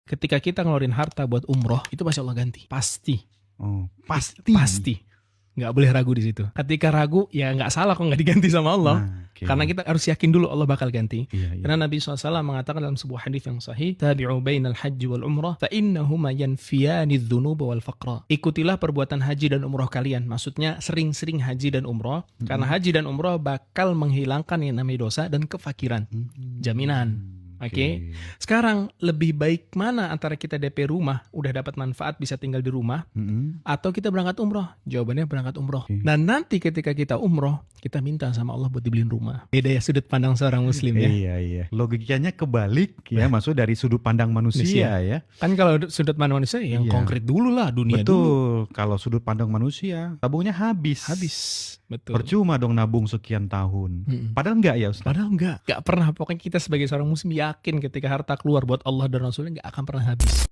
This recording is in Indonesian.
ketika kita ngeluarin harta buat umroh, itu pasti Allah ganti. Pasti. Oh, pasti. Pasti. Nggak boleh ragu di situ. Ketika ragu, ya nggak salah kok nggak diganti sama Allah. Nah, okay. Karena kita harus yakin dulu Allah bakal ganti. Iya. Karena Nabi SAW mengatakan dalam sebuah hadis yang sahih, tabi'u bainal hajji wal umrah, fa innahuma yanfiyani dzunuba wal faqra. Ikutilah perbuatan haji dan umroh kalian. Maksudnya sering-sering haji dan umroh. Karena haji dan umroh bakal menghilangkan yang namanya dosa dan kefakiran. Jaminan. Oke. Sekarang lebih baik mana antara kita DP rumah, udah dapat manfaat bisa tinggal di rumah, atau kita berangkat umroh? Jawabannya berangkat umroh. Nah nanti ketika kita umroh, kita minta sama Allah buat dibeliin rumah. Beda ya sudut pandang seorang muslim ya. Iya. Logikanya kebalik ya, maksud dari sudut pandang manusia ya. Kan kalau sudut pandang manusia yang konkret dulu lah, dunia Betul. dulu. Kalau sudut pandang manusia, tabungnya habis. Betul. Percuma dong nabung sekian tahun. Padahal enggak ya Ustaz? Padahal enggak pernah. Pokoknya kita sebagai seorang muslim yakin ketika harta keluar buat Allah dan Rasulnya enggak akan pernah habis.